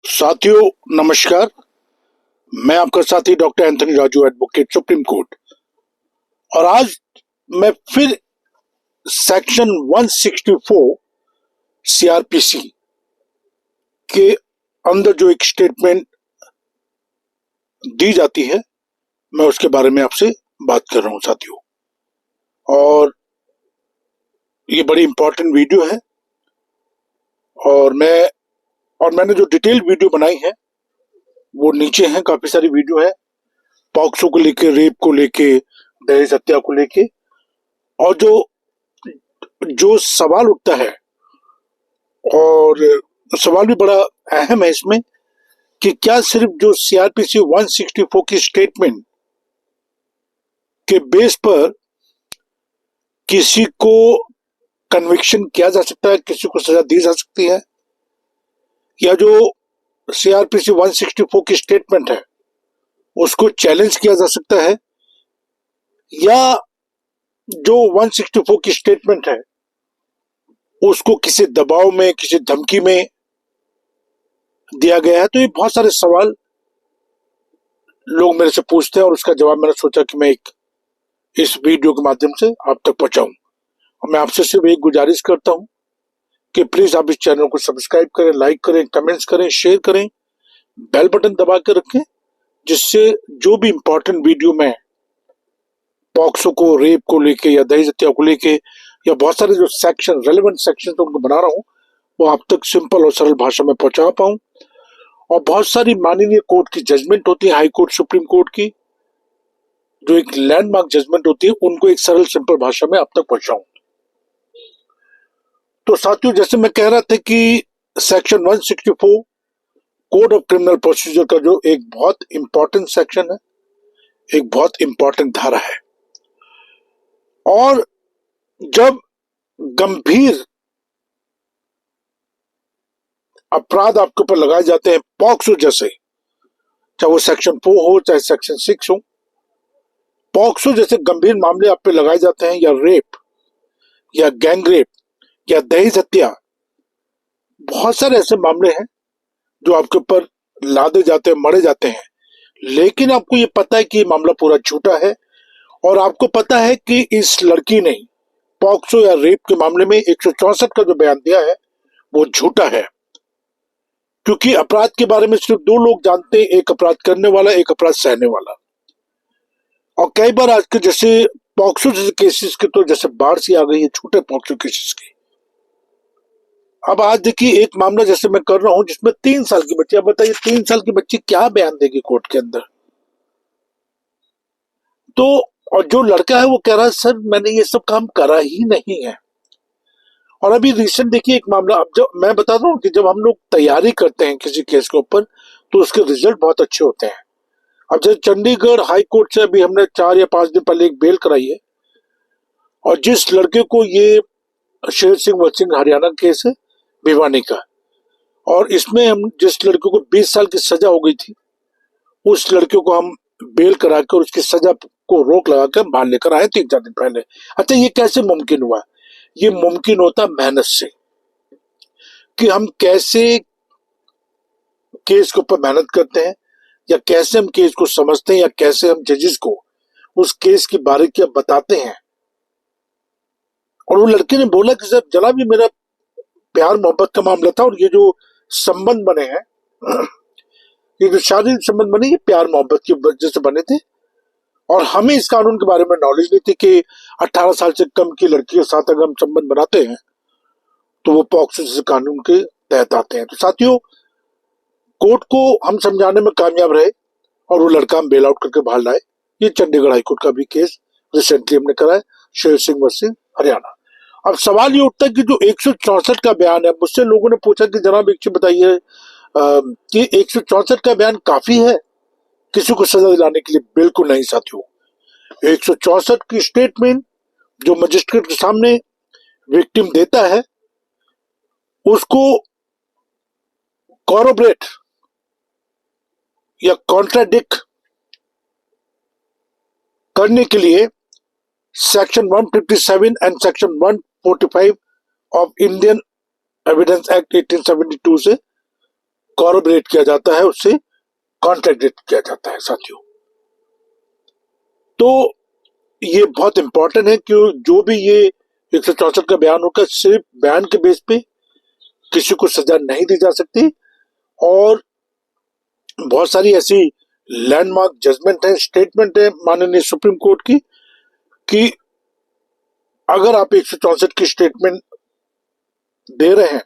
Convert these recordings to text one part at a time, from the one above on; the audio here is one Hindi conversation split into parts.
साथियों नमस्कार। मैं आपका साथी doctor Anthony Raju, advocate supreme court. और आज मैं फिर सेक्शन 164 सीआरपीसी के अंदर जो एक स्टेटमेंट दी जाती है, मैं उसके बारे में आपसे बात कर रहा हूं साथियों। और ये बड़ी इंपॉर्टेंट वीडियो है और मैंने जो डिटेल वीडियो बनाई है वो नीचे है। काफी सारी वीडियो है, पॉक्सो को लेके, रेप को लेके, दहेज हत्या को लेके। और जो सवाल उठता है, और सवाल भी बड़ा अहम है इसमें, कि क्या सिर्फ जो सीआरपीसी 164 की स्टेटमेंट के बेस पर किसी को कन्विक्शन किया जा सकता है, किसी को सजा दी जा सकती है, या जो सीआरपीसी 164 की स्टेटमेंट है उसको चैलेंज किया जा सकता है, या जो 164 की स्टेटमेंट है उसको किसी दबाव में, किसी धमकी में दिया गया है। तो ये बहुत सारे सवाल लोग मेरे से पूछते हैं और उसका जवाब मैंने सोचा कि मैं इस वीडियो के माध्यम से आप तक पहुंचाऊं। और मैं आपसे सिर्फ एक गुजारिश करता हूं कि प्लीज आप इस चैनल को सब्सक्राइब करें, लाइक करें, कमेंट्स करें, शेयर करें, बेल बटन दबा कर रखें, जिससे जो भी इंपॉर्टेंट वीडियो मैं पॉक्सो को, रेप को लेके या दहेज हत्या को लेके, या बहुत सारे जो सेक्शन, रेलेवेंट सेक्शन उनको बना रहा हूं, वो आप तक सिंपल और सरल भाषा में पहुंचा पाऊं। और बहुत सारी माननीय कोर्ट की जजमेंट होती है, हाई कोर्ट, सुप्रीम कोर्ट की जो एक लैंडमार्क जजमेंट होती है, उनको एक सरल सिंपल भाषा में आप तक पहुंचाऊं। तो साथियों, जैसे मैं कह रहा था कि section 164 code of criminal procedure का जो एक बहुत इंपॉर्टेंट सेक्शन है, एक बहुत इंपॉर्टेंट धारा है। और जब गंभीर अपराध आपके ऊपर लगाए जाते हैं, पॉक्सो जैसे, चाहे वो सेक्शन 4 हो, चाहे सेक्शन 6 हो, पॉक्सो जैसे गंभीर मामले आप पे लगाए जाते हैं, या रेप, या गैंग रेप, या दहेज हत्या, बहुत सारे ऐसे मामले हैं जो आपके ऊपर लादे जाते हैं, मरे जाते हैं, लेकिन आपको ये पता है कि ये मामला पूरा झूठा है। और आपको पता है कि इस लड़की ने पॉक्सो या रेप के मामले में 164 का जो बयान दिया है वो झूठा है, क्योंकि अपराध के बारे में सिर्फ दो लोग जानते हैं, एक अपराध करने वाला, एक अपराध सहने वाला। और कई बार आज के जैसे पॉक्सो जैसे केसेस के तो जैसे बाढ़ सी आ गई है छोटे पॉक्सो केसेस की। अब आज देखिए एक मामला जैसे मैं कर रहा हूं जिसमें 3 साल की बच्ची, अब बताइए 3 साल की बच्ची क्या बयान देगी कोर्ट के अंदर। तो और जो लड़का है वो कह रहा है सर मैंने ये सब काम करा ही नहीं है। और अभी रिसेंट देखिए एक मामला, अब जब मैं बताता हूँ कि जब हम लोग तैयारी करते हैं किसी केस के ऊपर तो उसके रिजल्ट बहुत अच्छे होते हैं। अब जैसे चंडीगढ़ हाई कोर्ट से अभी हमने 4 या 5 दिन पहले एक बेल कराई है, और जिस लड़के को, ये शेर सिंह वत्सिंह हरियाणा केस है, भिवानी का, और इसमें हम जिस लड़के को 20 साल की सजा हो गई थी, उस लड़के को हम बेल करा कर उसकी सजा को रोक लगा कर बाहर लेकर आए 3-4 दिन पहले। अच्छा, ये कैसे मुमकिन हुआ? ये मुमकिन होता मेहनत से, कि हम कैसे केस के ऊपर मेहनत करते हैं, या कैसे हम केस को समझते हैं, या कैसे हम जजेस को उस केस की बारीकियां बताते हैं। और वो लड़के ने बोला कि सर जनाब ये मेरा प्यार मोहब्बत का मामला था, और ये जो संबंध बने हैं, ये जो शारीरिक संबंध बने, ये प्यार मोहब्बत की वजह से बने थे, और हमें इस कानून के बारे में नॉलेज नहीं थी कि 18 साल से कम की लड़की के साथ अगर हम संबंध बनाते हैं तो वो पॉक्सो जैसे कानून के तहत आते हैं। तो साथियों, कोर्ट को हम समझाने में कामयाब रहे और वो लड़का हम बेल आउट करके बाहर लाए। ये चंडीगढ़ हाईकोर्ट का भी केस रिसेंटली हमने कराया, शेर सिंह वत्सिंह हरियाणा। अब सवाल ये उठता है कि जो 164 का बयान है, मुझसे लोगों ने पूछा कि जनाब एक चीज बताइए कि 164 का बयान काफी है किसी को सजा दिलाने के लिए? बिल्कुल नहीं साथियों। 164 की स्टेटमेंट जो मजिस्ट्रेट के सामने विक्टिम देता है, उसको कॉरोबरेट या कॉन्ट्राडिक्ट करने के लिए section 157 and section 145 of Indian evidence act 1872 से कॉर्पोरेट किया जाता है, उससे कॉन्ट्रडिक्ट किया जाता है साथियों। तो ये बहुत इंपॉर्टेंट है कि जो भी ये 164 का बयान होगा, सिर्फ बयान के बेस पे किसी को सजा नहीं दी जा सकती। और बहुत सारी ऐसी लैंडमार्क जजमेंट है, स्टेटमेंट है माननीय सुप्रीम कोर्ट की, कि अगर आप 164 की स्टेटमेंट दे रहे हैं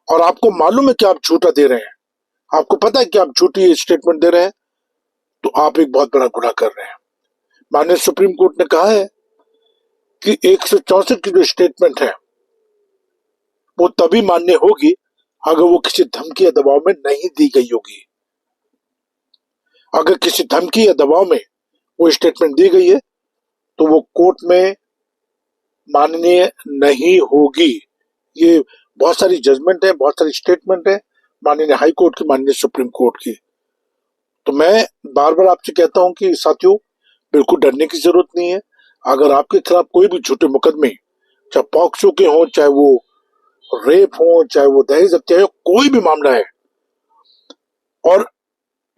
और आपको मालूम है कि आप झूठा दे रहे हैं, आपको पता है कि आप झूठी स्टेटमेंट दे रहे हैं, तो आप एक बहुत बड़ा गुनाह कर रहे हैं। माननीय सुप्रीम कोर्ट ने कहा है कि 164 की जो स्टेटमेंट है वो तभी मान्य होगी अगर वो किसी धमकी या दबाव में नहीं दी गई होगी। अगर किसी धमकी या दबाव में वो स्टेटमेंट दी गई है तो वो कोर्ट में माननीय नहीं होगी। ये बहुत सारी जजमेंट है, बहुत सारी स्टेटमेंट है माननीय हाई कोर्ट की, माननीय सुप्रीम कोर्ट की। तो मैं बार बार आपसे कहता हूं कि साथियों, बिल्कुल डरने की जरूरत नहीं है। अगर आपके खिलाफ कोई भी झूठे मुकदमे, चाहे पॉक्सो के हों, चाहे वो रेप हो, चाहे वो दहेज हत्या हो, कोई भी मामला है, और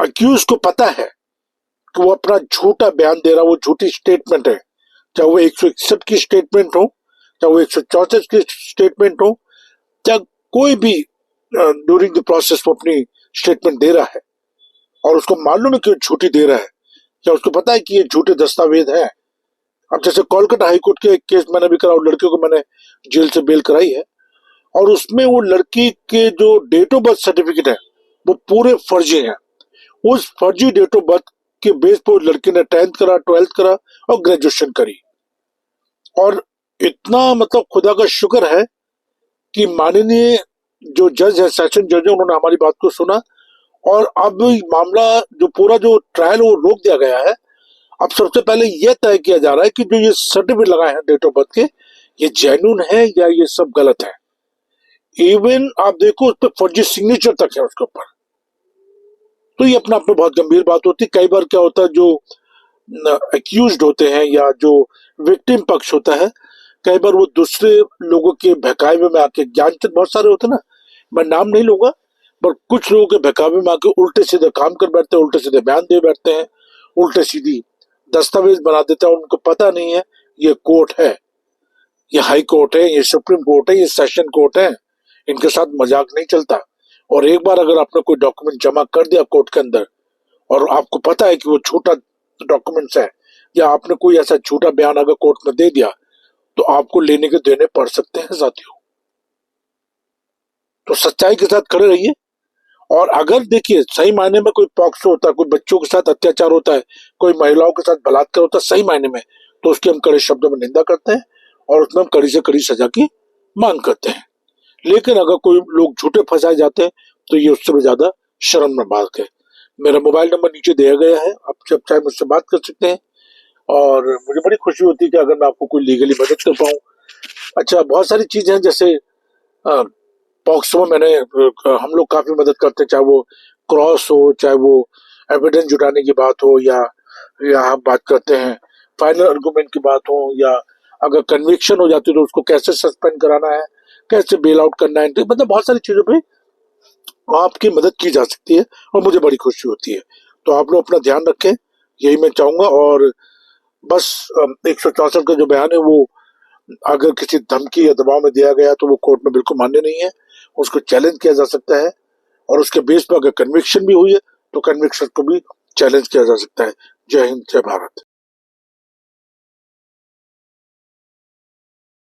अक्यूज को पता है कि वो अपना झूठा बयान दे रहा, वो झूठी स्टेटमेंट है, चाहे वो 161 की स्टेटमेंट हो, चाहे वो 164 की स्टेटमेंट हो, चाहे कोई भी ड्यूरिंग द प्रोसेस वो अपनी स्टेटमेंट दे रहा है और उसको मालूम है कि वो झूठी दे रहा है, या उसको पता है कि ये झूठे दस्तावेज हैं। अब जैसे कोलकाता हाईकोर्ट के एक केस मैंने भी करा, लड़के को मैंने जेल से बेल कराई है, और उसमें वो लड़की के जो डेट ऑफ बर्थ सर्टिफिकेट है वो पूरे फर्जी हैं। उस फर्जी डेट ऑफ बर्थ के बेस पर लड़की ने 10th करा, 12th करा और ग्रेजुएशन करी। और इतना मतलब खुदा का शुक्र है कि माननीय जो जज है, सेशन जज है, उन्होंने हमारी बात को सुना, और अब मामला जो पूरा जो ट्रायल वो रोक दिया गया है। अब सबसे पहले यह तय किया जा रहा है कि जो ये सर्टिफिकेट लगाए हैं डेट ऑफ बर्थ के, ये जेन्युइन है या ये सब गलत है। इवन आप देखो उस पर फर्जी सिग्नेचर तक है उसके ऊपर। तो ये अपना अपना बहुत गंभीर बात होती है। कई बार क्या होता है, जो अक्यूज्ड होते हैं या जो विक्टिम पक्ष होता है, कई बार वो दूसरे लोगों के बहकावे में आके, ज्ञानचंद बहुत सारे होते हैं ना, मैं नाम नहीं लूंगा, पर कुछ लोगों के बहकावे में आके उल्टे सीधे काम कर बैठते हैं, उल्टे सीधे बयान दे बैठते हैं, उल्टे सीधी दस्तावेज बना देते हैं। उनको पता नहीं है ये कोर्ट है, ये हाई कोर्ट है, ये सुप्रीम कोर्ट है, ये सेशन कोर्ट है, इनके साथ मजाक नहीं चलता। और एक बार अगर आपने कोई डॉक्यूमेंट जमा कर दिया कोर्ट के अंदर और आपको पता है कि वो झूठा डॉक्यूमेंट्स है, या आपने कोई ऐसा झूठा बयान अगर कोर्ट में दे दिया, तो आपको लेने के देने पड़ सकते हैं साथियों। तो सच्चाई के साथ खड़े रहिए। और अगर देखिए सही मायने में कोई पॉक्सो होता है, कोई बच्चों के साथ अत्याचार होता है, कोई महिलाओं के साथ बलात्कार होता है सही मायने में, तो उसकी हम कड़े शब्दों में निंदा करते हैं और उसमें हम कड़ी से कड़ी सजा की मांग करते हैं। लेकिन अगर कोई लोग झूठे फंसाए जाते हैं तो ये उससे भी ज्यादा शर्मनाक बात है। मेरा मोबाइल नंबर नीचे दिया गया है, आप जब चाहे मुझसे बात कर सकते हैं, और मुझे बड़ी खुशी होती है कि अगर मैं आपको कोई लीगली मदद कर पाऊँ। अच्छा, बहुत सारी चीजें हैं, जैसे पॉक्सो में मैंने हम लोग काफी मदद करते हैं, चाहे वो क्रॉस हो, चाहे वो एविडेंस जुटाने की बात हो, या हम बात करते हैं फाइनल आर्गुमेंट की बात हो, या अगर कन्विक्शन हो जाती है तो उसको कैसे सस्पेंड कराना है, कैसे बेल आउट करना है, मतलब बहुत सारी चीजों पे आपकी मदद की जा सकती है और मुझे बड़ी खुशी होती है। तो आप लोग अपना ध्यान रखें, यही मैं चाहूंगा। और बस 164 का जो बयान है वो अगर किसी धमकी या दबाव में दिया गया तो वो कोर्ट में बिल्कुल मान्य नहीं है, उसको चैलेंज किया जा सकता है, और उसके बेस पर अगर कन्विक्शन भी हुई है तो कन्विक्शन को भी चैलेंज किया जा सकता है। जय हिंद, जय भारत।